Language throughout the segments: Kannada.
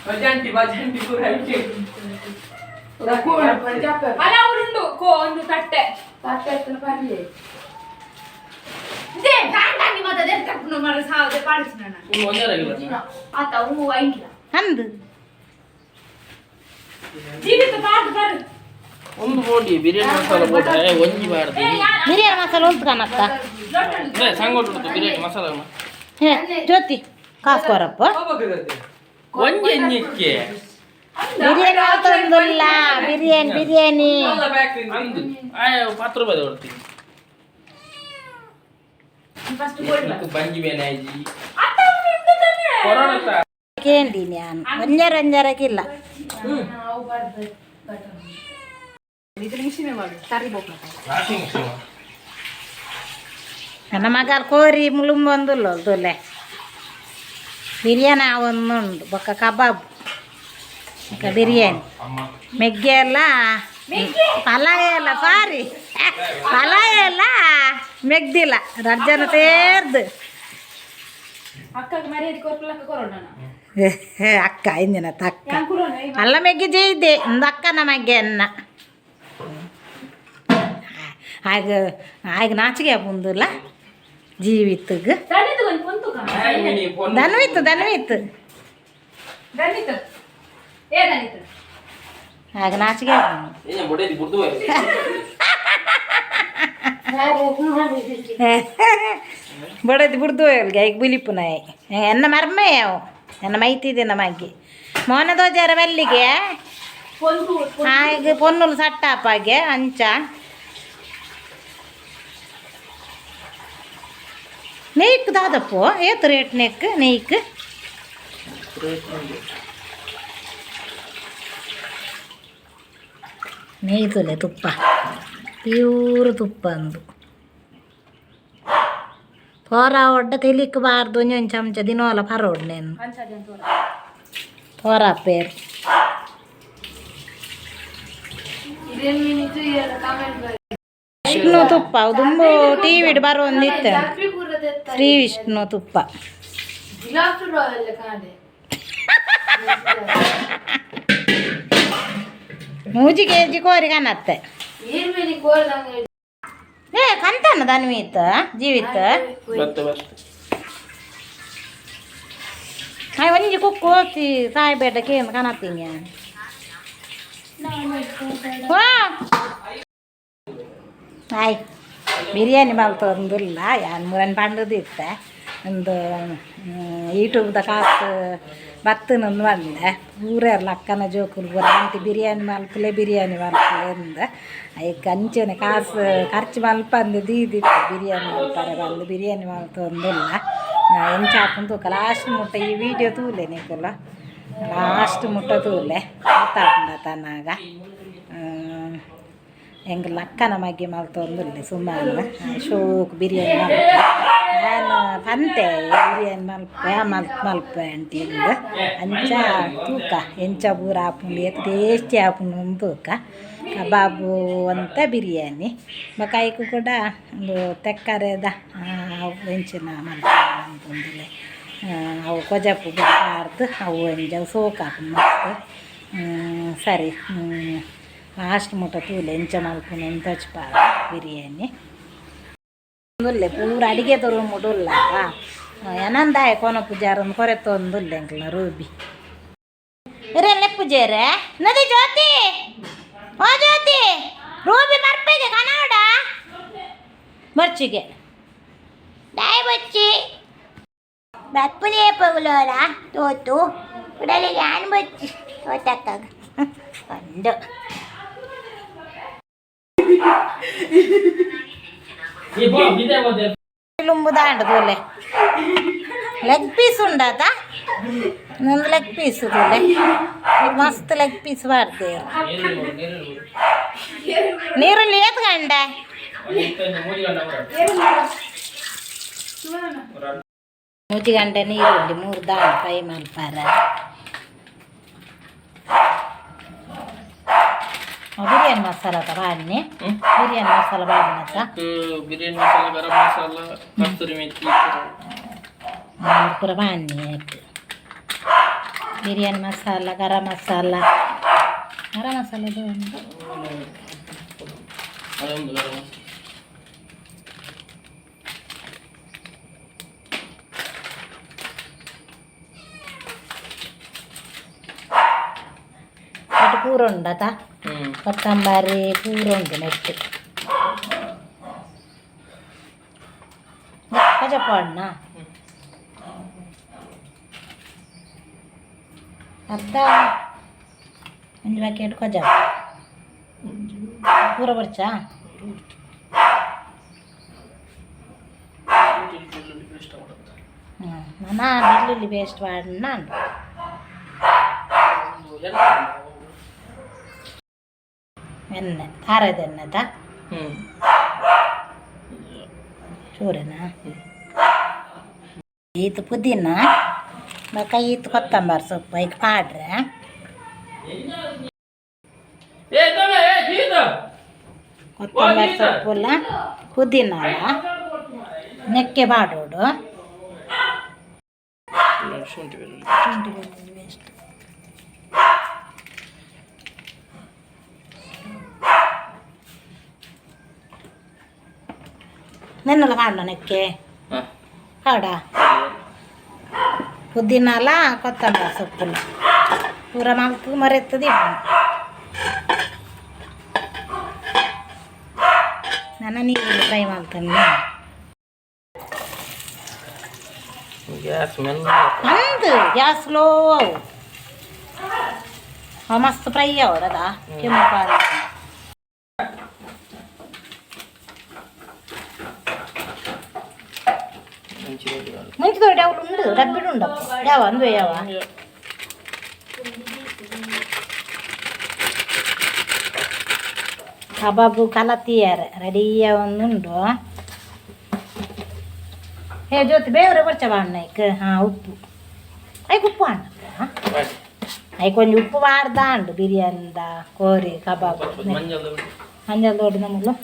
ಬಜಂಟಿ ಬಜಂಟಿ ಕೂಡ ಐತೆ ಅಲ್ಲ ಅವರುಂಡು ಒಂದು ತಟ್ಟೆ ಎತ್ತಲು ಬರಲಿ ಇದೇ ಬ್ಯಾಂಡಾಗಿ ಮತ್ತೆ ಎತ್ತಪ್ಪು ಮರ ಸಾವದೆ ಪಾಡಿಸ್ನ ಆತ ಅವು ಐಂಗಿಲ್ಲ ಅಂದು ಜೀವಿತ ಪಾಡು ಬರು ಒಂದು ಬೋಡಿ ಬಿರಿಯಾನಿ ಮಸಾಲ ಬೋಡಿ ಒಂಜಿ ಮಾಡ್ದೆ ಬಿರಿಯಾನಿ ಮಸಾಲ ಉಂಟು ಕಾಣತ್ತ ಸಂಗೋಟ ಬಿರಿಯಾನಿ ಮಸಾಲ ಜ್ಯೋತಿ ಕಾಸ್ಕೋರಪ್ಪ ಒಂಜಿ ಎನ್ನಿಕ್ಕೆ ಬಿರಿಯಾನಿ ತಂದಿಲ್ಲ ಬಿರಿಯಾನಿ ಬಿರಿಯಾನಿ ಅಂದು 10 ರೂಪಾಯಿ ಕೊಡ್ತೀನಿ ಫಸ್ಟ್ ಬೋಲ್ಡ್ ಬಂಜಿ ಮೇಲೆ ಆಯ್ಜಿ ಅತ್ತ ಉಂಟು ತಾನೆ ಕೊರೋನಾ ಕೇಂಡಿ ನಾನು ಒಂಜರಕ್ಕಿಲ್ಲ ಅವು ಬರ್ದು ಇದು ಮಿಷಿನ್ ಮಾಡಿ ತರಿ ಬೋಕ್ ವಾಷಿಂಗ್ ಮಿಷಿನ್ ನನ್ನ ಮಗ ಕೋರಿ ಮುಳುಂಬೊಂದುಲ್ಲ ದೊಲೆ ಬಿರಿಯಾನಿ ಒಂದುಂಡು ಬೊಕ್ಕ ಕಬಾಬ್ ಬೊಕ್ಕ ಬಿರಿಯಾನಿ ಮೆಗ್ಗೆ ಎಲ್ಲ ಪಲಾಯ ಎಲ್ಲ ಸಾರಿ ಪಲಾಯ ಎಲ್ಲ ಮೆಗ್ದಿಲ್ಲ ರಜ್ಜನ ತೇರ್ದು ಅಕ್ಕಗೆ ಮರ್ಯಾದೆ ಕೊರ್ಪಲಕ್ಕ ಕೊರೋಣ ಅಕ್ಕ ಇಂದಿನ ತಕ್ಕ ಅಲ್ಲ ಮೆಗ್ಗೆ ಜೈದೆ ಒಂದು ಅಕ್ಕನ ಮಗೆ ಅನ್ನ ಆಗ ಆಗ ನಾಚಿಗೆ ಬಂದಿಲ್ಲ ಜೀವಿತ್ತಗ ದನವಿತ್ತು ದನವಿತ್ತು ಆಗ ನಾಚಿಗೆ ಬಡದಿ ಬಿಡ್ದು ಅಲ್ಗೆ ಈಗ ಬಿಲಿಪು ನಾಯಿ ಎನ್ನ ಮರ್ಮಯ್ಯವು ನನ್ನ ಮೈತಿದೆ ನಮಗೆ ಮೋನ ದೋಜಾರ ಮಲ್ಲಿಗೆ ಆಗ ಪೊನ್ನುಲು ಸಟ್ಟಾಪಾಗೆ ಅಂಚ ನೆಯ್ಕ್ ದಾದಪ್ಪು ಏತು ರೇಟ್ ನೆಕ್ ನೆಯ್ಕ್ ನೆಯ್ತುಲೆ ತುಪ್ಪ ಪ್ಯೂರ್ ತುಪ್ಪ ಅಂದು ಪೋರ ಒಡ್ಡ ತೆಲಿಕ್ಬಾರ್ದು ಒಂಜೊಂದು ಚಮಚ ದಿನೋಲ ಪರೋಡ್ನೇನು ಪೋರ ಪೇರು ವಿಷ್ಣು ತುಪ್ಪ ದುಂಬು ಟಿವಿ ಬರೋ ಒಂದಿತ್ತು ಶ್ರೀ ವಿಷ್ಣು ತುಪ್ಪ ಮೂಜಿ ಕೆಜಿ ಕೋರಿ ಕಾಣತ್ತೆ ಏ ಕಂತನ ದನ್ವಿತ್ ಜೀವಿತ್ ಹಾಯ್ ಒಂಜಿ ಕುಕ್ಕು ಹೋಗ್ತಿ ಸಾಯ್ಬೇಟಕ್ಕೆ ಏನು ಕಾಣತ್ತೀನಿ ಹಾಯ್ ಬಿರಿಯಾನಿ ಮಲ್ತೊಂದಿಲ್ಲ ಯಾನ್ ಮೂರನ್ ಪಂಡದಿತ್ತ ಒಂದು ಯೂಟ್ಯೂಬ್ದ ಕಾಸು ಬತ್ತನೊಂದು ಬಂದೆ ಊರಲ್ಲ ಅಕ್ಕನ ಜೋಕುಲು ಪೂರ ಅಂಟಿ ಬಿರಿಯಾನಿ ಮಲ್ಪಲೆ ಬಿರಿಯಾನಿ ಮಲ್ಪಲೆ ಅಂದ ಅದಕ್ಕೆ ಅಂಚೆನೆ ಕಾಸು ಖರ್ಚು ಮಲ್ಪಂದು ದೀದಿತ್ತು ಬಿರಿಯಾನಿ ಮಲ್ಪರೆ ಬಂದು ಬಿರಿಯಾನಿ ಮಲ್ತೊಂದಿಲ್ಲ ಎಂಚ ಹಾಕೊಂಡು ತೂಕ ಲಾಸ್ಟ್ ಮುಟ್ಟ ಈ ವಿಡಿಯೋ ತೂಲೆ ನಿಕ್ಕಲ್ಲ ಲಾಸ್ಟ್ ಮುಟ್ಟ ತೂಲೆ ಗೊತ್ತಾಗ್ತದ ತನ್ನಾಗ ಹೆಂಗೆ ಲಕ್ಕನ ಮಗ್ಗೆ ಮಲ್ತೊಂದಿಲ್ಲ ಸುಮಾರು ಶೋಕ್ ಬಿರಿಯಾನಿ ಮಲ್ಪೆ ನಾನು ಪಂತೆ ಬಿರಿಯಾನಿ ಮಲ್ಪೆ ಅಂಟಿಂದು ಅಂಚ ತೂಕ ಎಂಚ ಬೂರ ಹಾಪುಂಡು ಟೇಸ್ಟಿ ಹಾಪುಂಡು ತೂಕ ಕಬಾಬು ಅಂತ ಬಿರಿಯಾನಿ ಬಕಾಯಿಕು ಕೂಡ ಒಂದು ತೆಕ್ಕರೆದ ಹೆಂಚಿನ ಮಲ್ಪೆ ಅಂತಂದಿಲ್ಲ ಅವು ಕೊಜಪ್ಪು ಬಾರ್ದು ಅವು ಎಂಜ ಸೋಕು ಹಾಪುಂಡು ಮಸ್ತ್ ಸರಿ ಲಾಸ್ಟ್ ಮುಟ್ಟ ತೂಲೆ ಎಂಚ ಮಲ್ಪುನ ಎಂತ ಹಚ್ಪಾರ ಬಿರಿಯಾನಿ ಒಂದುಲ್ಲೆ ಪೂರ ಅಡಿಗೆ ತರು ಮುಡುಲ್ಲ ಏನಂದಾಯ ಕೊನ ಪೂಜಾರನ್ನು ಕೊರೆತೊಂದುಲ್ಲೆ ಅಂಕಲ ರೂಬಿ ಇರಲ್ಲೇ ಪೂಜಾರೆ ನದಿ ಜ್ಯೋತಿ ಓ ಜ್ಯೋತಿ ರೂಬಿ ಮರ್ಪೆಗೆ ಕನ್ನಡ ಮರ್ಚಿಗೆ ಡಾಯ್ ಬಚ್ಚಿ ಬಪ್ಪುನೇ ಪಗುಲೋರ ತೋತು ಉಡಲಿಗೆ ಆನ್ ಬಚ್ಚಿ ತೋತಕ್ಕಾಗ ಕಂಡು ಲುಂಬುದಾಂಡ ತೋಲೆ ಲೆಗ್ ಪೀಸ್ ಉಂಡಾತ ನಂದು ಲೆಗ್ ಪೀಸ್ ತೋಲೆ ಮಸ್ತ್ ಲೆಗ್ ಪೀಸ್ ಬಾರ್ದೆ ನೀರಲ್ಲಿ ಏತ್ ಗಂಡ ಮೂಜಿ ಗಂಟೆ ನೀರುಳ್ಳಿ 3 ದಾಳ ಫ್ರೈ ಮಲ್ಪಾರ ಬಿರಿಯಾನಿ ಮಸಾಲ ಬಾಡ್ನೆ ಬಿರಿಯಾನಿ ಮಸಾಲ ಬಾಡ್ನತ್ತ ಬಿರಿಯಾನಿ ಮಸಾಲ ಗರಂ ಮಸಾಲ ಕಸ್ತೂರಿ ಮೆಥಿ ಪೂರ ಬಾಡ್ನೆ ಬಿರಿಯಾನಿ ಮಸಾಲ, ಗರಂ ಮಸಾಲ ಇದು ಉಂಟು. ಅದೊಂದು ಗರಂ ಮಸಾಲ. ಅದು ಪೂರ ಉಂಡತ ಕೊತ್ತಂಬರಿ ಪೂರ ಉಂಟು ನೆಟ್ಟು ಕಜಪಾಡ್ನ ಅರ್ಧ ಒಂದು ಪ್ಯಾಕೆಟ್ ಕೊಜ ಪೂರ ಬರ್ಚಾ ನಾನು ಬೆಳ್ಳುಳ್ಳಿ ಪೇಸ್ಟ್ ಮಾಡಿ ನಾನು ಎಣ್ಣೆ ಖಾರದ ಎಣ್ಣೆದ ಚೂರೇನಾ ಈತು ಪುದೀನ ಬಕ ಈತು ಕೊತ್ತಂಬರಿ ಸೊಪ್ಪು ಈಗ ಪಾಡ್ರೆ ಕೊತ್ತಂಬರಿ ಸೊಪ್ಪುಲ್ಲ ಪುದೀನ ಅಲ್ಲ ನೆಕ್ಕೆ ಬಾಡೋಡು ಶುಂಠಿ ಬೆಳ್ಳುಳ್ಳಿ ಪೇಸ್ಟ್ ನೆನ್ನೆಲ್ಲ ಕಾಡ ನೆಕ್ಕೆ ಕಾಡ ಪುದೀನ ಅಲ್ಲ ಕೊತ್ತಂಬರಿ ಸೊಪ್ಪುಲ್ಲ ಪೂರ ಮಲ್ಪು ಮರೆತದೆ ನಾನು ನೀರು ಫ್ರೈ ಮಾಡ್ತೇನೆ ಅಂದು ಗ್ಯಾಸ್ ಸ್ಲೋ ಮಸ್ತ್ ಫ್ರೈ ಅವರದ ಕೆಂಪು ಮುಂಚೆ ದೊಡ್ಡ ಅವ್ರು ಉಂಡು ಡಬ್ಬಿಡು ಉಂಡಪ್ಪ ಯಾವ ಅಂದು ಯಾವ ಕಬಾಬು ಕಲತಿಯಾರ ರೆಡಿಯ ಒಂದುಂಡು ಹೇ ಜ್ಯೋತಿ ಬೇವ್ರೆ ಬರ್ಚ ಬಾಣ್ಣ ಉಪ್ಪು ಐಕ್ ಉಪ್ಪು ಅಣ್ಣ ಐಕ್ ಒಂಜಿ ಉಪ್ಪು ಮಾಡ್ದ ಅಂಡು ಬಿರಿಯಾನಿದ ಕೋರಿ ಕಬಾಬು ಮಂಜಲ್ ದೊಡ್ಡ ನಮಗೂ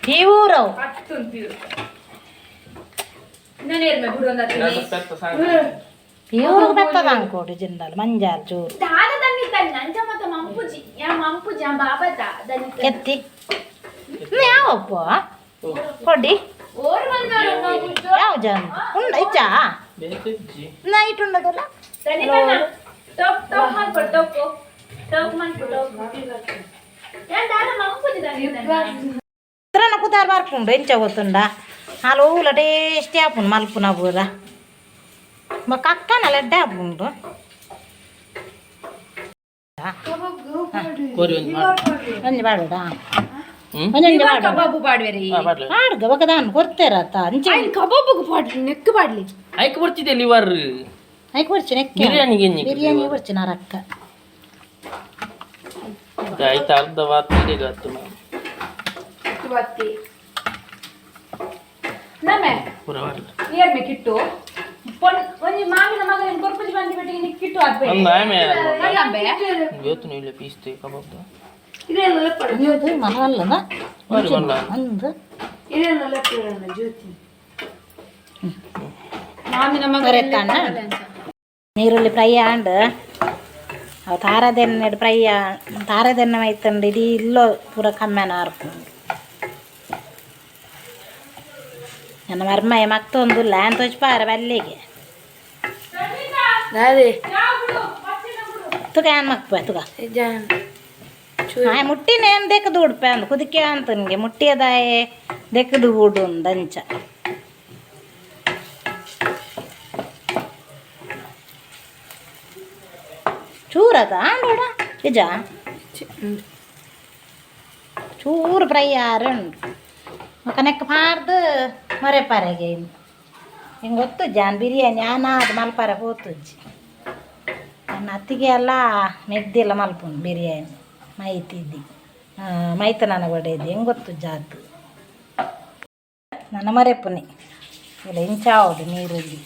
ಪ್ಯೂರ್ ಪ್ಯೂರ್ ಬೆತ್ತದ ಅನ್ಕೋಡು ಜಿಂದಲ್ ಮಂಜಾಲ್ ಚೂರು ಎತ್ತಿ ಯಾವಪ್ಪ ಕೊಡಿ ಯಾವ ಜನ ಉಂಡ ಇಚ್ಚ ನೈಟ್ ಉಂಡದಲ್ಲ ಕುದಾರ್ ಬರ್ಪುಂಡು ಎಂಚ ಗೊತ್ತುಂಡ ಹಾಲೂಲ ಟೇಸ್ಟಿ ಆಪುಂಡು ಮಲ್ಪುನ ಪೂರ ಕಕ್ಕನ ಲೆಡ್ಡೆ ಆಪುಂಡು ಒಂಜಿ ಬಾಡುಡ ಕಬಾಬು ಪಾಡ್ವೇರಿ ಆಡ್ಗ ಬಕದಾನ್ ಕೊರ್ತೇರತ್ತ ಅಂಚೆ ಕಬಾಬುಗು ಪಾಡ್ಲಿ ನೆಕ್ ಪಾಡ್ಲಿ ಐಕ್ ಬರ್ತಿದೆ ಲಿವರ್ ಐಕ್ ಬರ್ಚಿ ನೆಕ್ಕೆ ಬಿರಿಯಾನಿ ಬರ್ಚಿ ನಾರಕ್ಕ ಆಯ್ತು ಅರ್ಧ ವಾತಿಗೆ ಗತ್ತು ನಮ್ಮೆ ಪುರವಲ್ಲ ಏರ್ ಮೇ ಕಿಟ್ಟು ಒಂಜಿ ಮಾಮಿನ ಮಗನ ಕೊರ್ಪುಜಿ ಬಂದಿ ಬೆಟ್ಟಿಗೆ ನಿ ಕಿಟ್ಟು ಆಗ್ಬೇ ಒಂದು ಆಮೆ ನಲ್ಲಂಬೆ ಇವತ್ತು ನೀವು ಇಲ್ಲ ಪೀಸ್ತೆ ಕಬಾಬ್ ಇದೇನು ಲೆಪ್ಪಡ ಇದು ಮನವಲ್ಲದ ಒಂದು ಇದೇನು ಲೆಪ್ಪಡ ಜ್ಯೋತಿ ಮಾಮಿನ ಮಗನ ನೀರುಳ್ಳಿ ಫ್ರೈ ಆಂಡ್ ಅವು ತಾರದೆಣ್ಣೆ ಫ್ರೈ ತಾರದೆಣ್ಣೆ ಐತಂಡು ಇಡೀ ಇಲ್ಲೋ ಪೂರ ಕಮ್ಮೆನ ಹಾರ್ಕೊಂಡು ನನ್ನ ಮರ್ಮಯ್ಯ ಮತ್ತೊಂದುಲ್ಲ ಅಂತ ಪಾರ ಬಲ್ಲಿಗೆ ತುಗ ಏನ್ ಮಕ್ಪ ತುಗ ಮುಟ್ಟಿನ ಏನು ದೆಕ್ಕದು ಉಡ್ಪೆ ಅಂದು ಕುದಿಕೆ ಅಂತ ನಿನಗೆ ಮುಟ್ಟಿಯದಾಯೆ ದೆಕ್ಕದು ಬಿಡು ದಂಚ ಚೂರದ ಆಂಡೋಡ ನಿಜ ಚೂರು ಫ್ರೈ ಆರುಂಡು ಕನೆಕ್ ಪಾರ್ದು ಮರೆ ಪಾರೆಗೆ ಹಿಂಗೆ ಗೊತ್ತು ಜಾನ್ ಬಿರಿಯಾನಿ ಅದು ಮಲ್ಪಾರ ಹೋತುಜ್ಜಿ ನನ್ನ ಅತ್ತಿಗೆ ಎಲ್ಲ ಮೆದ್ದಿಲ್ಲ ಮಲ್ಪುಂಡು ಬಿರಿಯಾನಿ ಮೈತಿದ್ದಿ ಮೈತ ನನಗೆ ಹೊಡೆಯಿದ್ದಿ ಹೆಂಗೆ ಗೊತ್ತು ಜಾತು ನನ್ನ ಮರೆಪುನಿ ಇಲ್ಲ ಇಂಚಾವುದು ನೀರುಳ್ಳಿ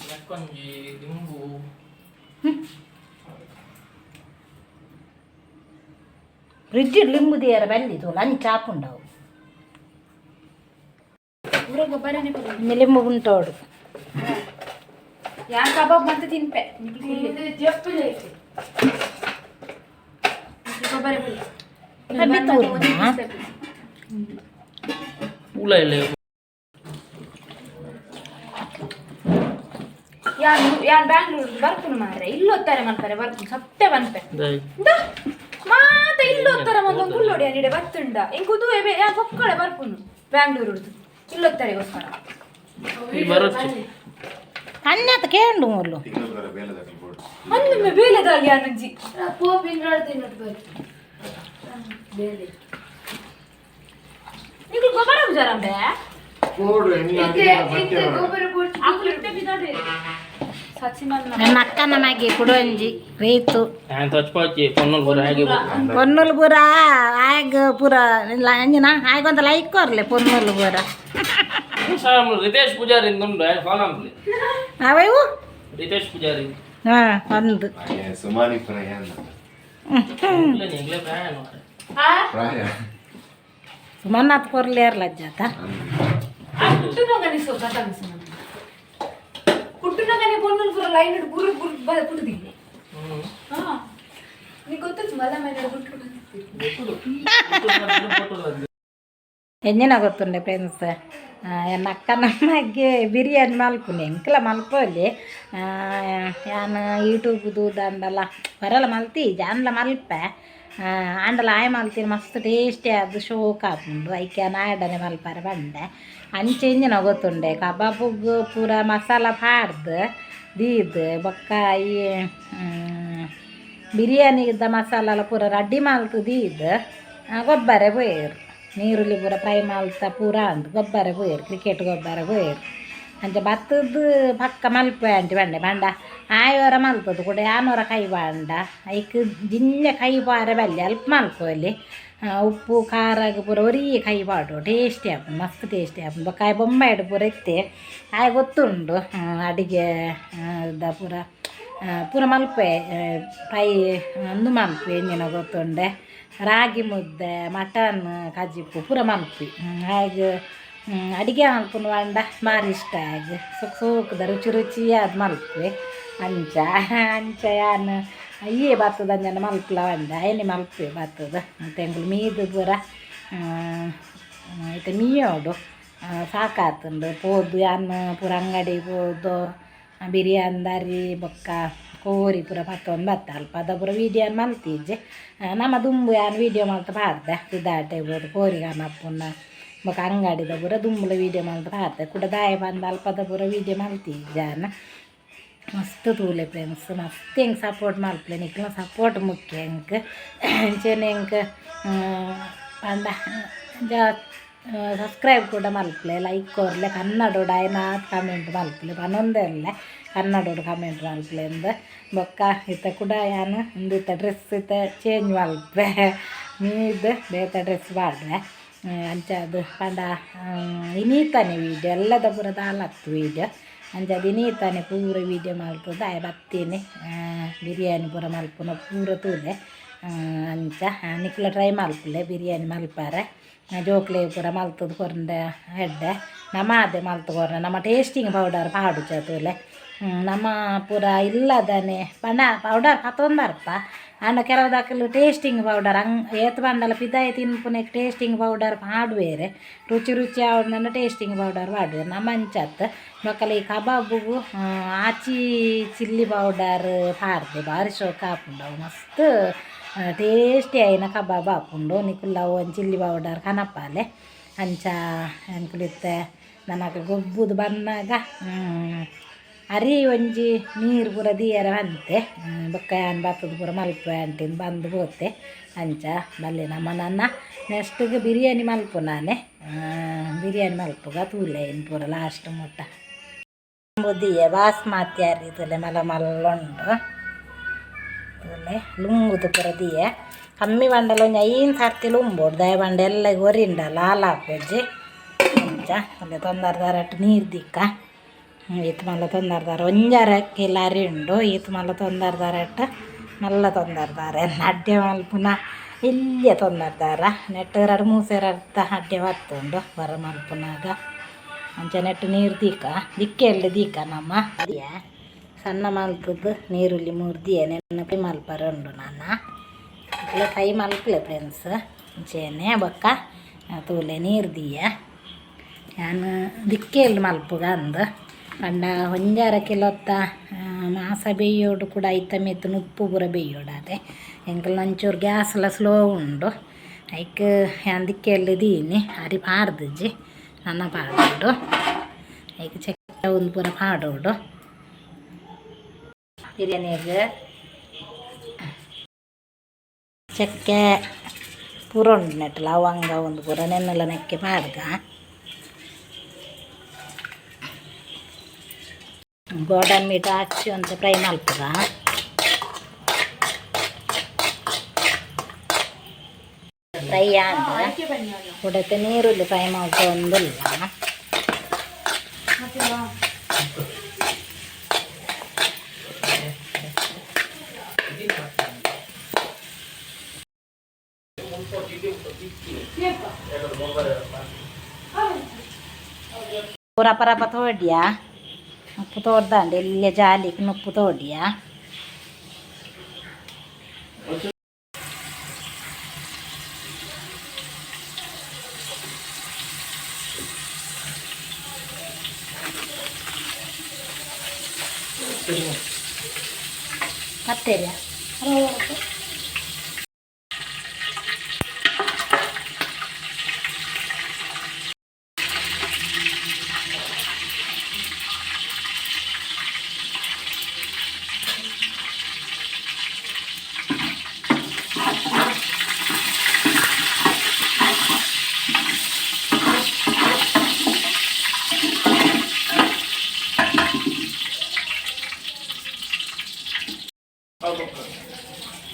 ಫ್ರಿಡ್ಜ್ ಲಿಂಬು ದೇರ ಬಂದಿದ್ದು ಲಂಚ್ ಹಾಪುಂಡವು ಲಿಂಬು ಉಂಟೋಡು ಯಾನ್ ಕಬಾಬ್ ಮತ್ತೆ ತಿನ್ಪೆ ಜಪ್ಪಲೆ ಕೊಬ್ಬರಿ ಉಳ ಇಲ್ಲ ಯಾನ್ ಬ್ಯಾಂಗ್ಳೂರ್ ಬರ್ಪುನು ಮಾರ್ರೆ ಇಲ್ಲೊತ್ತಾರೆ ಮಲ್ಪರೆ ಬರ್ಪುನು ಸತ್ತೆ ಬನ್ಪೆ ಮಾತ ಇಲ್ಲೊತ್ತಾರೆ ಒಂದೊಂದು ಗುಳ್ಳೋಡಿ ಅನಿಡೆ ಬತ್ತುಂಡ ಇಂಗ್ ಕುದುವೆ ಯಾ ಕೊಕ್ಕಳೆ ಬರ್ಪುನು ಬ್ಯಾಂಗ್ಳೂರ್ ಇಲ್ಲೊತ್ತರೆಗೋಸ್ಕರ ಅಣ್ಣತ ಕೇಳು ಮೂರ್ಲು ಅನ್ನೊಮ್ಮೆ ಬೇಲೆದಾಗಿ ಅನಂಜಿ ನೀವು ಗೊಬ್ಬರ ಬುಜಾರಂಬೆ ನನ್ನ ಅಕ್ಕನ ಮ್ಯಾಗೆ ಕುಡೊಂಜಿ ರೀತು ಪೊನ್ನುಲ್ ಪೂರ ಆಗ ಪೂರ ಅಂಜಿನ ಆಗೊಂದು ಲೈಕ್ ಕೊರ್ಲೆ ಪೊನ್ನುಲ್ ಪೂರ ರಿತೇಶ್ ಪೂಜಾರಿ ಅವು ರಿತೇಶ್ ಪೂಜಾರಿ ಒಂದು ಸುಮನ್ನಾತ್ ಕೊರ್ಲೆ ಇರ್ಲಜ್ಜಾತ ಕುಟ್ಟುನಗನೆ ಪೊನ್ನುಲ್ ಪೂರ ಲೈನ್ ಬುರ್ ಬುರ್ ಪುಟ್ಟದಿಲ್ಲ ನೀ ಗೊತ್ತು ಮಲ ಮೇಲೆ ಎಂಜಿನ ಗೊತ್ತುಂಡೆ ಫ್ರೆಂಡ್ಸ್ ನನ್ನ ಅಕ್ಕನ ಅಮ್ಮಗೆ ಬಿರಿಯಾನಿ ಮಲ್ಪುನೆ ಎಂಕಲ ಮಲ್ಪಲ್ಲಿ ಯಾನು ಯೂಟ್ಯೂಬ್ದು ದಂಡಲ್ಲ ಬರಲ್ಲ ಮಲ್ತಿ ಜಾನ್ಲ ಮಲ್ಪೆ ಆಂಡಲ ಆಯ್ ಮಲ್ತೀನಿ ಮಸ್ತ್ ಟೇಸ್ಟಿ ಅದು ಶೋಕ್ ಹಾಕೊಂಡು ಐಕೆ ನಾಡನೆ ಮಲ್ಪಾರೆ ಬಂಡೆ ಅಂಚೆ ಎಂಜಿನ ಗೊತ್ತುಂಡೆ ಕಬಾಬುಗ್ ಪೂರ ಮಸಾಲ ಪಾಡ್ದು ದೀದ್ ಬೊಕ್ಕ ಈ ಬಿರಿಯಾನಿದ ಮಸಾಲ ಪೂರ ರೆಡಿ ಮಲ್ತು ದೀದ್ ಗೊಬ್ಬರ ಬೋಯರು ನೀರುಳ್ಳಿ ಪೂರ ಫ್ರೈ ಮಲ್ತ ಪೂರ ಅಂದು ಗೊಬ್ಬರ ಬೋಯರು ಕ್ರಿಕೆಟ್ ಗೊಬ್ಬರ ಬೋಯರು ಅಂಚೆ ಭತ್ತದ ಪಕ್ಕ ಮಲ್ಪೆ ಅಂಟಿ ಬಂಡೆ ಬಂಡ ಆಯೋರ ಮಲ್ಪದು ಕೂಡ ಯಾನೋರ ಕೈ ಬಾಂಡ ಐಕ್ ಜಿಂಜ ಕೈ ಬಾರೆ ಬಲ್ಲೆ ಅಲ್ಪ ಮಲ್ಪಲ್ಲಿ ಉಪ್ಪು ಖಾರಾಗ ಪೂರ ಒರಿ ಕೈ ಬಾಡು ಟೇಸ್ಟಿ ಆಪುಂಡು ಮಸ್ತ್ ಟೇಸ್ಟಿ ಆಪುಂಡು ಬೊಕ್ಕಾಯ ಬೊಂಬಾಯ್ಡು ಪೂರ ಎತ್ತೆ ಆಯ್ ಗೊತ್ತುಂಡು ಅಡಿಗೆ ಪೂರ ಪೂರ ಮಲ್ಪೆ ಫ್ರೈ ಒಂದು ಮಲ್ಪೆ ಎಂಜಿನ ಗೊತ್ತುಂಡೆ ರಾಗಿ ಮುದ್ದೆ ಮಟನ್ ಕಜಿಪ್ಪು ಪೂರ ಮಲ್ಪಿ ಹಾಗೆ ಅಡಿಗೆ ಮಲ್ಪುನು ಬಂಡ ಭಾರಿ ಇಷ್ಟ ಆಗ ಸೋಕುದ ರುಚಿ ರುಚಿಯಾದ ಮಲ್ಪೆ ಅಂಚ ಯಾನು ಅಯ್ಯೇ ಬರ್ತದ ಅಂಜನ ಮಲ್ಪಲ ಬಂಡ ಎಣ್ಣೆ ಮಲ್ಪೆ ಬರ್ತದ ಮತ್ತು ಎಂಗ್ಳು ಮೀದು ಪೂರ ಐತೆ ಮೀಯೋಡು ಸಾಕಾತುಂಡು ಪೋದು ಯಾನು ಪೂರ ಅಂಗಡಿ ಪೋದು ಬಿರಿಯಾನಿ ಬೊಕ್ಕ ಕೋರಿ ಪೂರ ಪತ್ತೊಂದು ಬತ್ತ ಅಲ್ಪ ಅದ ಪೂರ ವೀಡಿಯೋ ಮಲ್ತಿಜ್ಜೆ ನಮ್ಮ ದುಂಬು ಯಾನು ವೀಡಿಯೋ ಮಲ್ತ ಪಾಡ್ದೆ ಇದಾಟೆ ಬೋದು ಕೋರಿಗೆ ಅಪ್ಪನ ಬೊಕ್ಕ ಅಂಗಡಿದ ಪೂರ ದುಂಬುಲ ವೀಡಿಯೋ ಮಲ್ತ ಪಾಡ್ದೆ ಕೂಡ ದಾಯ ಬಂದು ಅಲ್ಪದ ಪೂರ ವೀಡಿಯೋ ಮಲ್ತಿಜ್ಜಾನ ಮಸ್ತ್ ತೂಲೆ ಫ್ರೆಂಡ್ಸ್ ಮಸ್ತ್ ಹೆಂಗೆ ಸಪೋರ್ಟ್ ಮಲ್ಪಲೆ ನಿಕ್ಲ ಸಪೋರ್ಟ್ ಮುಖ್ಯ ಹೆಂಗೆ ಅಂಚೆನೆ ಹೆಂಗೆ ಪಂಡ ಸಬ್ಸ್ಕ್ರೈಬ್ ಕೂಡ ಮಲ್ಪಲೆ ಲೈಕ್ ಕೊರ್ಲೆ ಕನ್ನಡೋಡು ಆಯ್ನಾತ್ ಕಮೆಂಟ್ ಮಲ್ಪಲೆ ಪನ್ನೊಂದೆಲ್ಲ ಕನ್ನಡೋಡು ಕಮೆಂಟ್ ಮಲ್ಪಲೆ ಅಂದ ಬೊಕ್ಕ ಇತ್ತ ಕೂಡ ಯಾನು ಒಂದು ಇತ್ತ ಡ್ರೆಸ್ ಇತ್ತ ಚೇಂಜ್ ಮಲ್ಪೆ ಮೀದು ಬೇತ ಡ್ರೆಸ್ ಬಾಡ್ರೆ ಅಂಚದು ಪಂಡ ಇನ್ನೀತಾನೆ ವೀಡಿಯೋ ಎಲ್ಲದ ಪೂರ ದಾಲತ್ತು ವೀಡಿಯೋ ಅಂಚದು ಇನ್ನೀತಾನೆ ಪೂರ ವೀಡಿಯೋ ಮಲ್ತದ ಆಯ್ ಬತ್ತೀನಿ ಬಿರಿಯಾನಿ ಪೂರ ಮಲ್ಪುನ ಪೂರ ತೂಲೆ ಅಂಚ ನಿಕ್ಲ ಟ್ರೈ ಮಲ್ಪಲೆ ಬಿರಿಯಾನಿ ಮಲ್ಪಾರೆ ಜೋಕ್ಲೆ ಪೂರ ಮಲ್ತದ ಕೊರಂಡೆ ಹೆಡ್ಡೆ ನಮ್ಮ ಅದೇ ಮಲ್ತು ಕೊರ್ರೆ ನಮ್ಮ ಟೇಸ್ಟಿಂಗ್ ಪೌಡರ್ ಪಾಡು ಚತುಲೆ ನಮ್ಮ ಪೂರ ಇಲ್ಲದನೆ ಪಂಡ ಪೌಡರ್ ಪತ್ತೊಂದರ್ಪ ಅಂಡ ಕೆಲವು ದಾಖಲು ಟೇಸ್ಟಿಂಗ್ ಪೌಡರ್ ಏತ್ ಬಂಡಲ ಪಿದಾಯ ತಿನ್ಪುನೆಕ್ ಟೇಸ್ಟಿಂಗ್ ಪೌಡರ್ ಪಾಡು ಬೇರೆ ರುಚಿ ರುಚಿ ಅವನ್ನ ಟೇಸ್ಟಿಂಗ್ ಪೌಡರ್ ಪಾಡು ನಮ್ಮ ಅಂಚತ್ ಮಕ್ಕಳ ಈ ಕಬಾಬುಗು ಆಚಿ ಚಿಲ್ಲಿ ಪೌಡರ್ ಪಾಡ್ದೆ ಭಾರಿ ಶೋಕ ಹಾಪುಂಡು ಮಸ್ತ್ ಟೇಸ್ಟಿ ಆಯ್ನ ಕಬಾಬ್ ಹಾಪುಂಡು ನಿಕುಲ್ಲ ಒಂದು ಚಿಲ್ಲಿ ಪೌಡರ್ ಕನಪಾಲೆ ಅಂಚ ಅನ್ಕುಲಿತ್ತೆ ನನಗೆ ಗೊಬ್ಬುದು ಬಂದಾಗ ಅರಿ ಒಂಜಿ ನೀರು ಪೂರ ದಿಯರ ಬಂತೆ ಬೊಕ್ಕ ಯಾನ್ ಬತ್ತದ ಪೂರ ಮಲ್ಪೆ ಅಂಟಿನ ಬಂದು ಹೋತೆ ಅಂಚ ಬಲ್ಲೆ ನಮ್ಮ ನನ್ನ ನೆಕ್ಸ್ಟಿಗೆ ಬಿರಿಯಾನಿ ಮಲ್ಪು ನಾನೇ ಬಿರಿಯಾನಿ ಮಲ್ಪುಗ ತೂಲೆ ಇನ್ನು ಪೂರ ಲಾಸ್ಟ್ ಮುಟ್ಟ ಬುದ್ದಿಯ ಬಾಸ್ಮತಿ ಅರಿತಲೆ ಮಲ ಮಲ್ಲೊಂಡು ತೂಲೆ ಲುಂಗುದು ಪೂರ ದಿಯೆ ಕಮ್ಮಿ ಬಂಡಲ ಒಂಜಿ 5 ಸರ್ತಿ ಲುಂಬೋಡು ದಯ ಬಂಡ ಎಲ್ಲ ಒರಿಂಡ ಲಾಲ್ ಹಾಕೋಜಿ ಅಂಚ ಅಲ್ಲೇ ತೊಂದರ್ದಾರಟ್ಟು ನೀರು ದಿಕ್ಕ ಈತ ಮಲ್ಲ ತೊಂದರ್ದಾರ ಒಂಜಾರಕ್ಕೆ ಲಾರಿ ಉಂಡು ಈತ ಮಲ್ಲ ತೊಂದರ್ದಾರಟ್ಟ ಮಲ್ಲ ತೊಂದರ್ದಾರ ಅಡ್ಡೆ ಮಲ್ಪುನ ಇಲ್ಲಿಯ ತೊಂದರ್ದಾರ ನೆಟ್ಟು 2-3 ಅರ್ಥ ಅಡ್ಡೆ ಬತ್ತುಂಡು ಬರ ಮಲ್ಪುನಾಗ ಅಂಚ ನೆಟ್ಟು ನೀರು ದೀಕ ದಿಕ್ಕೆಲ್ಲ ದೀಕ ನಮ್ಮ ಅದಿಯ ಸಣ್ಣ ಮಲ್ತದ್ದು ನೀರುಳ್ಳಿ ಮುರ್ದಿಯೇ ನೆನಪಿ ಮಲ್ಪರ ಉಂಡು ನಾನು ಇಲ್ಲ ಫ್ರೈ ಮಲ್ಪಲೆ ಫ್ರೆಂಡ್ಸ್ ಮುಂಚೆನೆ ಬೊಕ್ಕ ತೂಲೆ ನೀರ್ದಿಯ ನಾನು ದಿಕ್ಕೆಯಲ್ಲಿ ಮಲ್ಪುಗ ಅಂದು ಪಂಡ ಒಂಜಾರ ಕಿಲೊತ್ತ ಮಾಸ ಬೇಯೋಡು ಕೂಡ ಐತ ಮೆತ್ತನ ಉಪ್ಪು ಪೂರ ಬೇಯೋಡು ಅದೇ ಎಂಕಲ್ ಒಂಚೂರು ಗ್ಯಾಸ್ ಎಲ್ಲ ಸ್ಲೋ ಉಂಡು ಐಕ್ ನಾನು ದಿಕ್ಕೆಯಲ್ಲಿ ದೀನಿ ಅರಿ ಪಾಡ್ದಜ್ಜಿ ನನ್ನ ಪಾಡೋಡು ಐಕ್ ಚಕ್ಕೆ ಒಂದು ಪೂರ ಪಾಡೋಡು ಬಿರಿಯಾನಿಗೆ ಚಕ್ಕೆ ಪೂರ ಉಂಡು ನೆಟ್ಟು ಲವಂಗ ಒಂದು ಪೂರ ನೆನ್ನೆಲ್ಲ ನೆಕ್ಕೆ ಪಾಡ್ಗ ಗೋಡಂಬಿ ಮೀಟ್ ಹಾಕಿ ಒಂದು ಫ್ರೈ ಮಲ್ಪುಗ ಫ್ರೈ ಆದ ಉಡತೆ ನೀರುಳ್ಳಿ ಫ್ರೈ ಮಾಡ್ಕೊ ಒಂದಿಲ್ಲ ಪೂರ ಪರಪ ತೋಡ್ಯಾ ಉಪ್ಪು ತೋಡ್ದಂಡೆ ಇಲ್ಲೇ ಜಾಲಿಗೆ ಉಪ್ಪು ತೋಡ್ಯಾ ಕತ್ತೇರಿಯ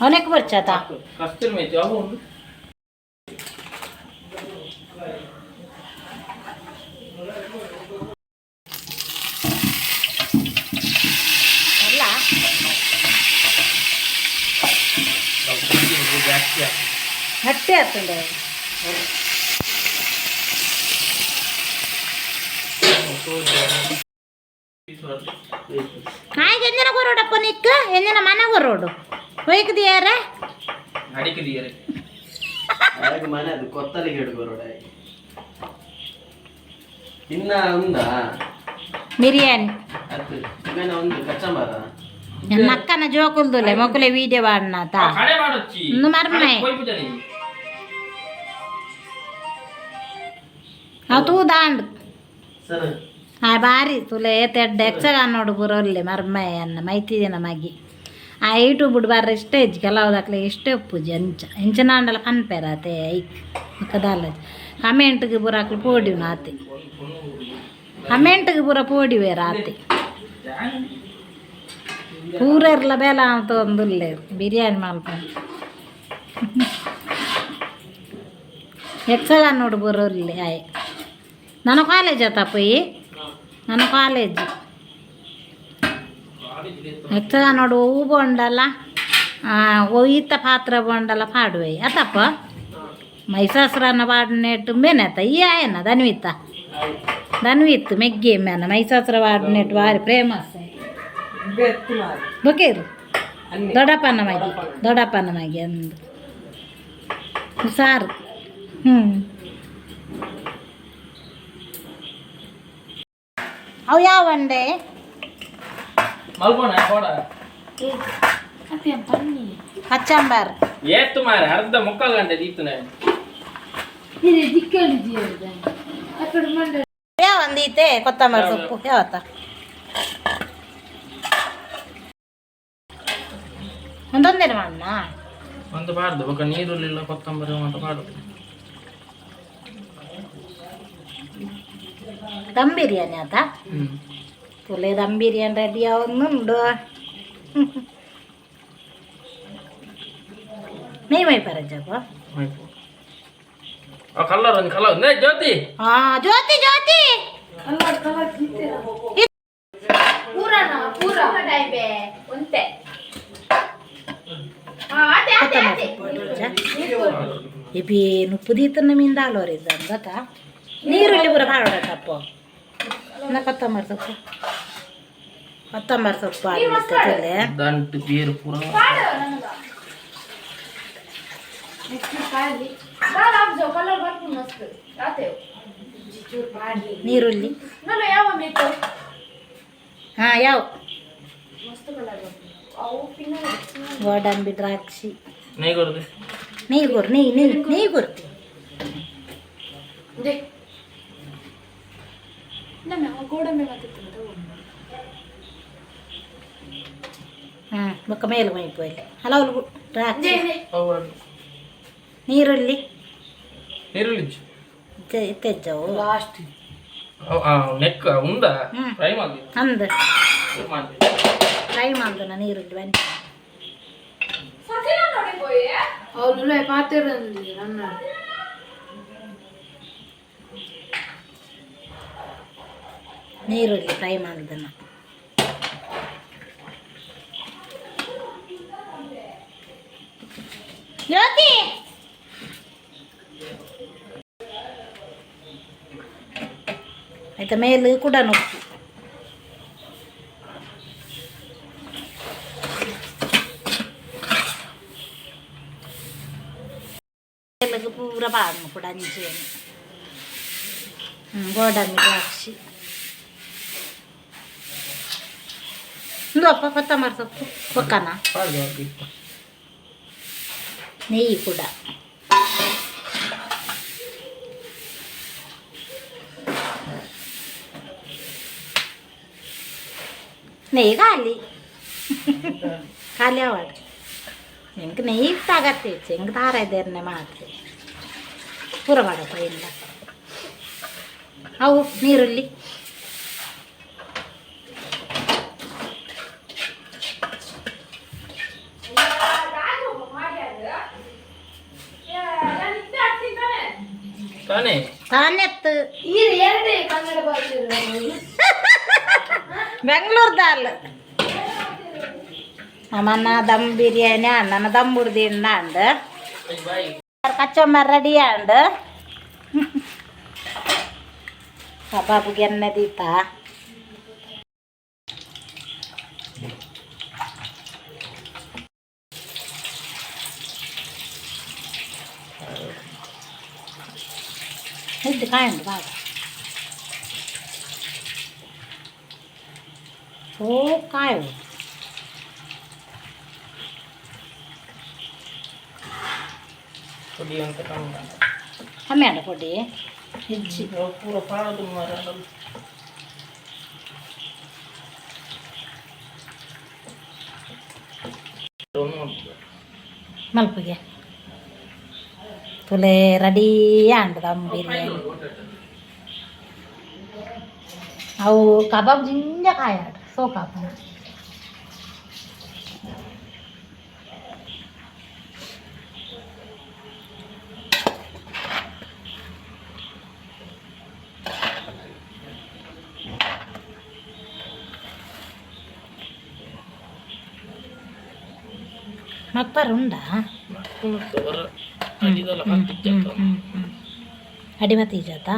অনেক বর্ষাতা কষ্টের মেয়ে যাবো ಅಲ್ಲ ಹಟ್ಟೆ ಆಗ್ತದೆ ಹಾಗೆ ಎಂದಿನ ಕೊರೋಡಪ್ಪ ನಿಕ್ಕ ಎಂದಿನ ಮನೆ ಕೊರೋಡು ಹೋಯ್ಕದಿಯಾರ ಅಡಿಕದಿಯಾರೆ ಅದಕ್ಕೆ ಮನೆ ಅದು ಕೊತ್ತಲಿಗೆ ಹಿಡ್ಕೊರೋಡ ಇನ್ನ ಉಂದಾ ಬಿರಿಯಾನಿ ಅದು ಇನ್ನ ಒಂದು ಕಚ್ಚಂಬಾರ ನನ್ನ ಅಕ್ಕನ ಜೋಕುಲ್ದುಲೆ ಮಕ್ಕಳೇ ವೀಡಿಯೋ ಮಾಡ್ನಾತ ಕಡೆ ಮಾಡೊಚ್ಚಿ ಇನ್ನು ಮರ್ಮೆ ಅದು ದಾಂಡ್ ಸರ್ ಆ ಬಾರಿ ತುಲೆ ತೆಡ್ಡ ಎಕ್ಸಗ ನೋಡು ಬರೋಲ್ಲೆ ಮರ್ಮೆ ಅನ್ನ ಮೈತಿದಿನ ಮಗಿ ಆ ಯೂಟ್ಯೂಬ್ ಬಾರ ಇಷ್ಟೇ ಇಜ್ಜಿ ಕೆಲವುದಾಕ್ಲೆ ಇಷ್ಟೇ ಉಪ್ಪುಜಿ ಎಂಚನಾಂಡಲ ಪನ್ಪೆರಾತೆ ಐಕ್ ಕದಾಲ ಕಮೆಂಟ್ಗೆ ಬುರಾಕ್ಲು ಪೋಡಿವ್ ನಾತಿ ಕಮೆಂಟ್ಗೆ ಪೂರ ಪೋಡಿವೆ ರಾತಿ ಪೂರ ಇರ್ಲ ಬೇಲ ಅಂತ ಒಂದುಲ್ಲೆ ಬಿರಿಯಾನಿ ಮಲ್ಪ ಎಕ್ಸಗ ನೋಡು ಬರೋಲ್ಲಿ ಆಯ್ ನನ್ನ ಕಾಲೇಜ್ ಆತಪ್ಪಯ್ಯಿ ನನ್ನ ಕಾಲೇಜ್ ಎಕ್ಸಗ ನೋಡು ಹೂ ಬೋಂಡಲ್ಲ ಒಯ್ತ ಪಾತ್ರ ಬೋಂಡಲ್ಲ ಪಾಡುವೆ ಅತಪ್ಪ ಮೈಸಾಸ್ರನ್ನ ಪಾಡಿನೆಟ್ಟು ಮೇನೆತ್ತ ಈ ಆಯನ ಧನ್ವಿತ್ತು ಮೆಗ್ಗೆ ಮೇನ ಮೈಸಾಸ್ರ ಪಾಡಿನೆಟ್ಟು ಭಾರಿ ಫೇಮಸ್ ಬೊಕೇರು ದೊಡ್ಡಪ್ಪನ ಮಗಿ ಅಂದು ಸಾರು ಅವು ಯಾವ ಅಂಡೆ ಕಚ್ಚಂಬಾರ್ ಏತ್ತು ಮಾರೆ ಅರ್ಧ ಮುಕ್ಕಾಲು ಗಂಟೆ ದೀತನೆ ಒಂದೀತೆ ಕೊತ್ತಂಬರಿ ಸೊಪ್ಪು ಯಾವತ್ತ ಒಂದೊಂದೇನು ಮಾಡಣ ಒಂದು ಬಾರ್ದು ಬೊಕ್ಕ ನೀರುಳ್ಳಿಲ್ಲ ಕೊತ್ತಂಬರಿ ಮಾತ್ರ ಮಾಡುದು ದಮ್ ಬಿರಿಯಾನಿ ಆತ ತುಲೆ ದಮ್ ಬಿರಿಯಾನಿ ರೆಡಿ ಅವನ್ನುಂಡು ಮೈ ಮೈ ಪರಜಪ್ಪ ಕಲರ್ ಒಂದು ಕಲರ್ ಜ್ಯೋತಿ ಜ್ಯೋತಿ ಜ್ಯೋತಿ ಎಬಿ ನುಪ್ಪು ದೀತನ ಮಿಂದಾಲೋರಿದ್ದ ಗೊತ್ತಾ ನೀರುಳ್ಳಿ ಪೂರ ಮಾಡೋಡತ್ತಪ್ಪ ಕೊತ್ತಂಬರಿ ಸೊಪ್ಪು ಕೊತ್ತಂಬರಿ ಸೊಪ್ಪು ಹಾಕಲಿಕ್ಕೆ ದಂಟು ಬೇರು ಪೂರ ನೀರುಳ್ಳಿ ಹಾಂ ಯಾವ ಗೋಡಂಬಿ ದ್ರಾಕ್ಷಿ ನೆಯ್ ಕೊಡ್ದು ನೆಯ್ ಕೊಡ್ತೀವಿ ಬೊಕ್ಕ ಮೇಲು ಮೈಪೋಯ್ಲಿ ಹಲವು ದ್ರಾಕ್ಷಿ ನೀರುಳ್ಳಿ ತೆಜ್ಜವು ಲಾಸ್ಟ್ ನೆಕ್ ಉಂದ ಫ್ರೈ ಮಾಡಿ ಅಂದ ಫ್ರೈ ಮಾಡ್ದನ ನೀರುಳ್ಳಿ ಬನ್ನಿ ನೀರುಳ್ಳಿ ಫ್ರೈ ಮಾಡ್ದನ ಜ್ಯೋತಿ ಆಯ್ತಾ ಮೇಲೆ ಕೂಡ ಉಪ್ಪು ಮೇಲೆಗೆ ಪೂರ ಬಾಡ್ನು ಕೂಡ ಅಂಚೇನು ಗೋಡಂಬಿ ದ್ರಾಕ್ಷಿ ಅಪ್ಪ ಕೊತ್ತಂಬರಿ ಸೊಪ್ಪು ಪಕ್ಕನ ನೆಯ್ಯಿ ಕೂಡ ನೆಯ್ಯಿ ಖಾಲಿ ಅವಾಡ ಹೆಂಗೆ ನೆಯ್ಯಿ ತಾಗತ್ತೆ ಹೆಂಗೆ ತಾರ ಇದ್ದೇನೆ ಮಾತ್ರ ಪೂರ ಮಾಡಪ್ಪ ಇಲ್ಲ ಅವು ನೀರುಳ್ಳಿ ತಾನೆತ್ತು ಬೆಂಗಳೂರ್ದಾಲ್ ನಮ್ಮನ್ನ ದಮ್ ಬಿರಿಯಾನಿ ಅಣ್ಣನ ದಮ್ ಬುಡ್ದಿಂದ ಅಂಡ್ ಕಚ್ಚೊಮ್ಮ ರೆಡಿ ಅಂಡ್ ಕಬಾಬ್ಗೆ ಎಣ್ಣೆ ದೀಪ ಇದು ಕಾಯಂಡು ಬಾಗ ಓ ಕಾಯು ಪುಡಿ ಅಂತ ಕಮ್ಮಿ ಅಂಡ ಪುಡಿ ಹೆಚ್ಚಿ ಪೂರ ಪಾಡದು ಮಲ್ಪಿಗೆ ತುಲೆ ರೆಡಿ ಅಂಡ್ ದಮ್ ಬಿರಿಯಾನಿ ಅವು ಕಬಾಬ್ ಜಿಂಜ ಕಾಯಾಡ ಸೋಕಾಪ ಮಕ್ಕರು ಉಂಡಾ ಅಡಿಮತಿ ಜಾತ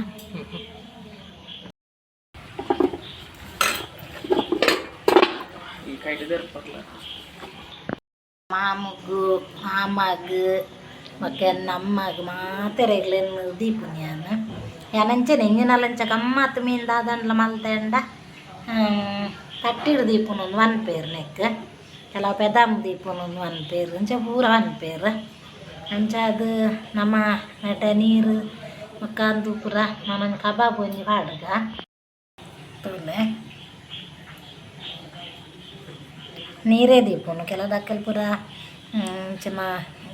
ಮಾಮಗೂ ಮಾಮಗ್ ಮತ್ತೆ ನಮ್ಮಗ್ ಮಾತೆ ರೆಗ್ಲೆನ್ನು ದೀಪುನ್ಯಾನ ಯಾನಂಚನೆ ಎಂಜಿನಲಂಚ ಗಮ್ಮತ್ ಮೀಂದ ಅದನ್ಲ ಮಲ್ತಂಡ ಕಟ್ಟಿಡು ದೀಪುನೊಂದು ಒನ್ ಪೇರ್ ನೆಕ್ ಕೆಲವು ಪೆದಮ್ ದೀಪುನೊಂದು ಒನ್ ಪೇರ್ ಅಂಚ ಪೂರ ಒನ್ ಪೇರ್ ಅಂಚ ಅದು ನಮ್ಮ ನೆಟ ನೀರು ಮಕ್ಕಂದು ಪೂರ ನನ್ನೊಂದು ಕಬಾಬ್ ಒಂಜಿ ಪಾಡ್ಗ ತೋಲೆ ನೀರೇ ದೀಪುನು ಕೆಲವು ದಕ್ಕಲ್ ಪೂರ ಚಮ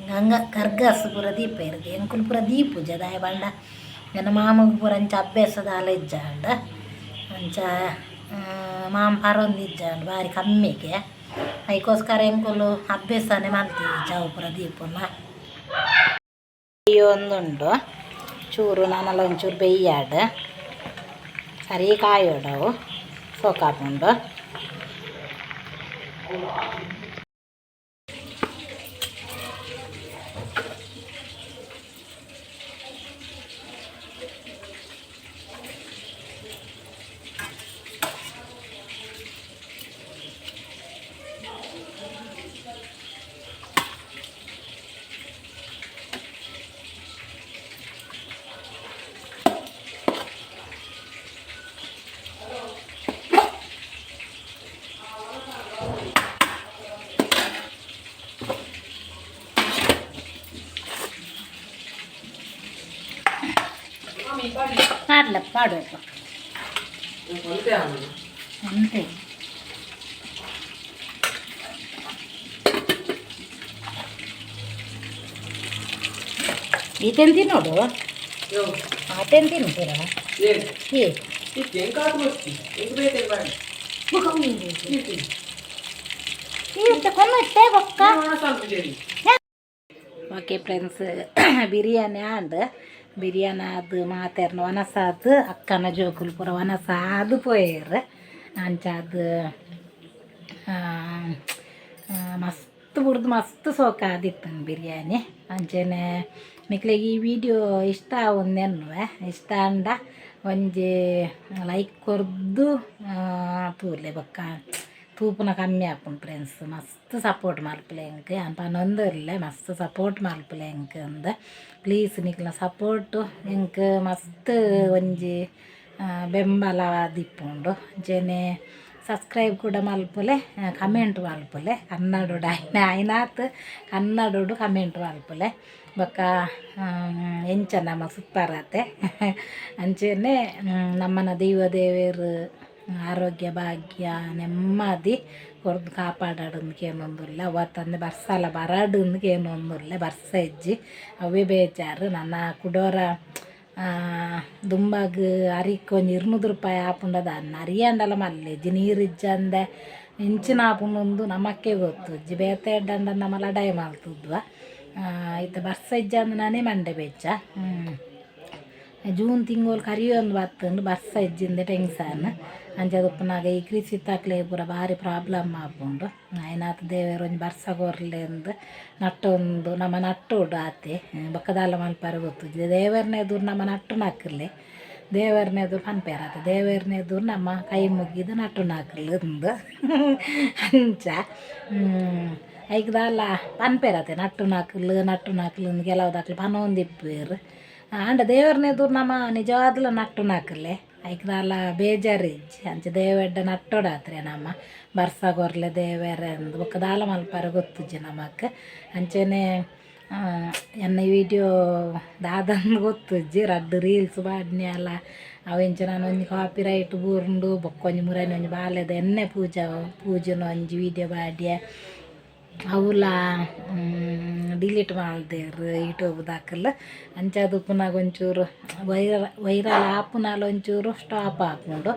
ಗಂಗ ಕರ್ಗಸ್ ಪೂರ ದೀಪ ಇರುತ್ತೆ ಎಂಕುಲು ಪೂರ ದೀಪು ಜದಾಯ ಬಂಡ ನನ್ನ ಮಾಮಗ ಪೂರ ಅಂಚ ಅಭ್ಯಾಸದ ಅಲ ಇಜ್ಜಾಂಡ ಅಂಚ ಮಾಮ ಪರೊಂದು ಇಜ್ಜಾಂಡ ಭಾರಿ ಕಮ್ಮಿಗೆ ಅದಕ್ಕೋಸ್ಕರ ಎಂಕುಲು ಅಭ್ಯಾಸನೇ ಮಾಡ್ತೀವಿ ಜಾವು ಪೂರ ದೀಪನ ಒಂದುಂಡು ಚೂರು ನಾನಲ್ಲ ಒಂಚೂರು ಬೆಯ್ಯಾಡ ಸರಿ ಕಾಯೋಡವು ಸೋಕಾಪುಂಡು ಮಾಡಬೇಕು ಅಂತೆ. ಈತೆಂತಿ ನೋಡು ಆತೆಂತಿ ತಿಂತೀರ ಓಕೆ ಫ್ರೆಂಡ್ಸ್, ಬಿರಿಯಾನಿ ಬಿರಿಯಾನಿ ಅದು ಮಾತಾಡ್ನ ವನಸಾದ ಅಕ್ಕನ ಜೋಕುಲು ಪೂರ ವನಸಾದು ಪೋಯರು ಅಂಚಾದ ಮಸ್ತ್ ಬಿಡ್ದು ಮಸ್ತ್ ಸೋಕ ಆದಿತ್ತು ಬಿರಿಯಾನಿ. ಅಂಚೆನೆ ಮಿಕ್ಲಿಗೆ ಈ ವಿಡಿಯೋ ಇಷ್ಟ ಆವೊಂದೆನ್ನುವೆ ಇಷ್ಟ ಅಂಡ ಒಂಜಿ ಲೈಕ್ ಕೊರ್ದು ತೂರ್ಲೆ ಬೊಕ್ಕ ತೂಪುನ ಕಮ್ಮಿ ಆಪುಂಡು ಫ್ರೆಂಡ್ಸ್. ಮಸ್ತ್ ಸಪೋರ್ಟ್ ಮಲ್ಪಲೆ ಎಂಕ್ ಅನ್ಪನೊಂದುರ್ಲೆ ಮಸ್ತ್ ಸಪೋರ್ಟ್ ಮಲ್ಪಲೆ ಎಂಕ್ ಅಂದ ಪ್ಲೀಸ್ ನಿಕ್ಲ ಸಪೋರ್ಟು ಎಂಕ್ ಮಸ್ತ್ ಒಂಜಿ ಬೆಂಬಲ ದಿಪ್ಪುಂಡು. ಅಂಚೆನೆ ಸಬ್ಸ್ಕ್ರೈಬ್ ಕೂಡ ಮಲ್ಪಲೆ ಕಮೆಂಟ್ ಮಲ್ಪಲೆ ಕನ್ನಡೋಡು ಆಯ್ನಾತ್ ಕನ್ನಡೋಡು ಕಮೆಂಟ್ ಮಲ್ಪಲೆ ಬೊಕ್ಕ ಎಂಚ ನಮ್ಮ ಸೂಪರ್ ಆತೆ ಅಂಚೆನೆ ನಮ್ಮನ ದೇವೇರು ಆರೋಗ್ಯ ಭಾಗ್ಯ ನೆಮ್ಮದಿ ಕೊರ್ದು ಕಾಪಾಡೋದಕ್ಕೆ ಏನೊಂದಿಲ್ಲ. ಅವತ್ತಂದು ಬರ್ಸಲ್ಲ ಬರಡಂದಕ್ಕೆ ಏನೊಂದಿಲ್ಲ ಬರ್ಸ ಇಜ್ಜಿ ಅವೇ ಬೇಜಾರು. ನನ್ನ ಕುಡೋರ ದುಂಬಾಗ ಅರಿಕ್ ಒಂದು 200 ರೂಪಾಯಿ ಆಪುಂಡದ ಅರಿಯಂಡಲ್ಲ ಮಲ್ಲೆಜ್ಜಿ ನೀರಿಜ್ಜಂದೆ ಇಂಚಿನ ಆಪುಂಡು ನಮಕ್ಕೆ ಗೊತ್ತು ಇಜ್ಜಿ ಬೇತೆ ಎಡ್ಡಂಡ ನಮ್ಮ ಲಡಾಯಿ ಮಾಡ್ತಿದ್ವ ಇದು ಬರ್ಸ ಇಜ್ಜಂದು ನಾನೇ ಮಂಡೆ ಬೆಚ್ಚ ಜೂನ್ ತಿಂಗಳು ಕರಿಯೊಂದು ಬತ್ತಂಡು ಬರ್ಸ ಇಜ್ಜಿಂದೆ ಟೆನ್ಷನ್ ಅಂಚದುಪ್ಪನಾಗ ಈ ಕೃಷಿ ತಕ್ಲೆ ಪೂರ ಭಾರಿ ಪ್ರಾಬ್ಲಮ್ ಆಪುಂಡು. ಆಯ್ನಾತ್ ದೇವರು ಒಂಜಿ ಬರ್ಸ ಕೊರ್ಲೆ ಅಂದು ನಟ್ಟೊಂದು ನಮ್ಮ ನಟ್ಟೋಡು ಆತೆ ಬೊಕ್ಕದಾಲ ಮಲ್ಪಾರ ಗೊತ್ತು ದೇವರನೇ ಎದುರು ನಮ್ಮ ನಟ್ಟು ನಾಕರ್ಲೆ ದೇವರನೇ ಎದುರು ಪನ್ಪೇರಾತ ದೇವರನೇ ಎದುರು ನಮ್ಮ ಕೈ ಮುಗಿದು ನಟ್ಟು ನಾಕರ್ಲೆ ಒಂದು ಅಂಚ ಐಕ್ದಾಲ ಪನ್ಪೇರತೆ ನಟ್ಟು ನಾಕಲು ಕೆಲವುದಾಕ್ಲು ಪನೊಂದಿಪ್ಪೇರು ಅಂಡ ದೇವರನೇ ಎದುರು ನಮ್ಮ ನಿಜವಾದ್ಲ ನಟ್ಟು ನಾಕರ್ಲೆ ಐಕ್ದಾಲ ಬೇಜಾರಿಜ್ಜಿ ಅಂಚ ದೇವೆಡ್ಡ ನಟ್ಟೋಡಾತ್ರೆ ನಮ್ಮ ಬರ್ಸ ಕೊರ್ಲೆ ದೇವರೇ ಅಂದು ಬೊಕ್ಕದಾಲ ಮಲ್ಪಾರ ಗೊತ್ತುಜ್ಜಿ ನಮಕ್. ಅಂಚೆನೆ ಎನ್ನ ವಿಡಿಯೋ ದಾದಂದು ಗೊತ್ತುಜ್ಜಿ ರಡ್ಡು ರೀಲ್ಸ್ ಬಾಡ್ನಿ ಅಲ್ಲ ಅವೆಂಚ ನಾನು ಒಂಜಿ ಕಾಪಿ ರೈಟ್ ಬೂರ್ಂಡು ಬೊಕ್ಕೊಂಜಿ ಮುರನಿ ಒಂಜಿ ಬಾಲೆದ ಎಣ್ಣೆ ಪೂಜೆನ ಒಂಜಿ ವಿಡಿಯೋ ಬಾಡ್ಯ ಅವಲ ಡಿಲೀಟ್ ಮಾಡ್ದೇರು ಯೂಟ್ಯೂಬ್ ದಾಖಲು ಅಂಚದು ಪುನಃ ಒಂಚೂರು ವೈರಲ್ ಆಪುನಾಲ ಒಂಚೂರು ಸ್ಟಾಪ್ ಆಪುಂಡು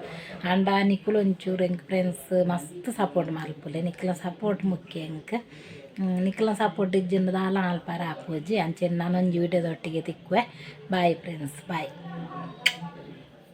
ಅಂಡ ನಿಕ್ಕುಲು ಒಂಚೂರು ಎಂಕ್ ಫ್ರೆಂಡ್ಸ್ ಮಸ್ತ್ ಸಪೋರ್ಟ್ ಮಲ್ಪುಲೆ ನಿಕ್ಲ ಸಪೋರ್ಟ್ ಮುಖ್ಯ ಎಂಕ್ ನಿಕ್ಲ ಸಪೋರ್ಟ್ ಇಜ್ಜಿಂದ ದಾಲ ಮಲ್ಪಾರ ಆಪುಜಿ ಅಂಚೆ ನಾನೊಂಜಿ ವಿಡಿಯೋದೊಟ್ಟಿಗೆ ತಿಕ್ಕುವೆ. Bye friends bye.